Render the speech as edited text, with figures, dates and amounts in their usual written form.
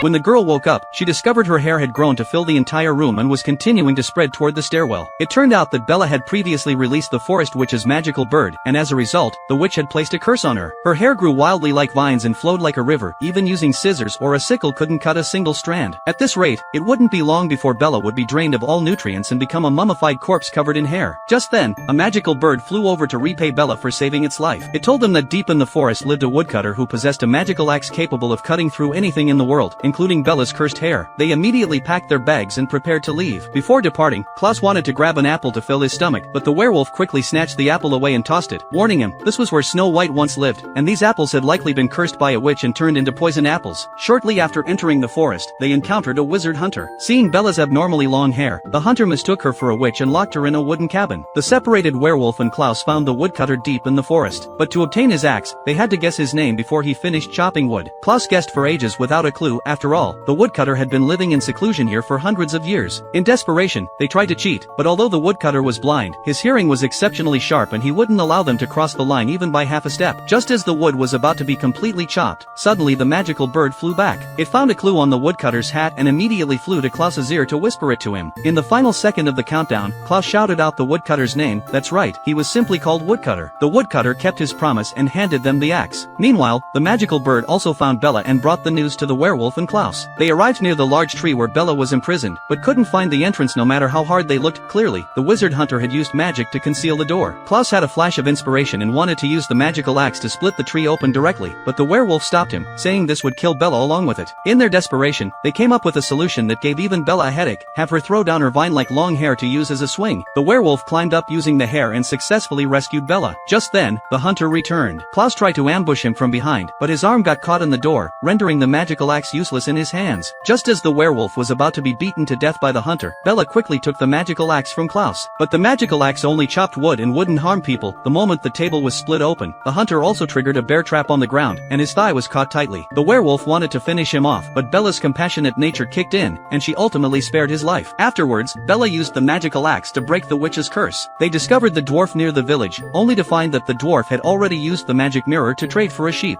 When the girl woke up, she discovered her hair had grown to fill the entire room and was continuing to spread toward the stairwell. It turned out that Bella had previously released the forest witch's magical bird, and as a result, the witch had placed a curse on her. Her hair grew wildly like vines and flowed like a river, even using scissors or a sickle couldn't cut a single strand. At this rate, it wouldn't be long before Bella would be drained of all nutrients and become a mummified corpse covered in hair. Just then, a magical bird flew over to repay Bella for saving its life. It told them that deep in the forest lived a woodcutter who possessed a magical axe capable of cutting through anything in the world, including Bella's cursed hair. They immediately packed their bags and prepared to leave. Before departing, Klaus wanted to grab an apple to fill his stomach, but the werewolf quickly snatched the apple away and tossed it, warning him this was where Snow White once lived, and these apples had likely been cursed by a witch and turned into poison apples. Shortly after entering the forest, they encountered a wizard hunter. Seeing Bella's abnormally long hair, the hunter mistook her for a witch and locked her in a wooden cabin. The separated werewolf and Klaus found the woodcutter deep in the forest, but to obtain his axe, they had to guess his name before he finished chopping wood. Klaus guessed for ages without a clue. After all, the woodcutter had been living in seclusion here for hundreds of years. In desperation, they tried to cheat, but although the woodcutter was blind, his hearing was exceptionally sharp and he wouldn't allow them to cross the line even by half a step. Just as the wood was about to be completely chopped, suddenly the magical bird flew back. It found a clue on the woodcutter's hat and immediately flew to Klaus's ear to whisper it to him. In the final second of the countdown, Klaus shouted out the woodcutter's name. That's right, he was simply called Woodcutter. The woodcutter kept his promise and handed them the axe. Meanwhile, the magical bird also found Bella and brought the news to the werewolf and Klaus. They arrived near the large tree where Bella was imprisoned, but couldn't find the entrance no matter how hard they looked. Clearly, the wizard hunter had used magic to conceal the door. Klaus had a flash of inspiration and wanted to use the magical axe to split the tree open directly, but the werewolf stopped him, saying this would kill Bella along with it. In their desperation, they came up with a solution that gave even Bella a headache: have her throw down her vine-like long hair to use as a swing. The werewolf climbed up using the hair and successfully rescued Bella. Just then, the hunter returned. Klaus tried to ambush him from behind, but his arm got caught in the door, rendering the magical axe useless in his hands. Just as the werewolf was about to be beaten to death by the hunter, Bella quickly took the magical axe from Klaus. But the magical axe only chopped wood and wouldn't harm people. The moment the table was split open, the hunter also triggered a bear trap on the ground, and his thigh was caught tightly. The werewolf wanted to finish him off, but Bella's compassionate nature kicked in, and she ultimately spared his life. Afterwards, Bella used the magical axe to break the witch's curse. They discovered the dwarf near the village, only to find that the dwarf had already used the magic mirror to trade for a sheep.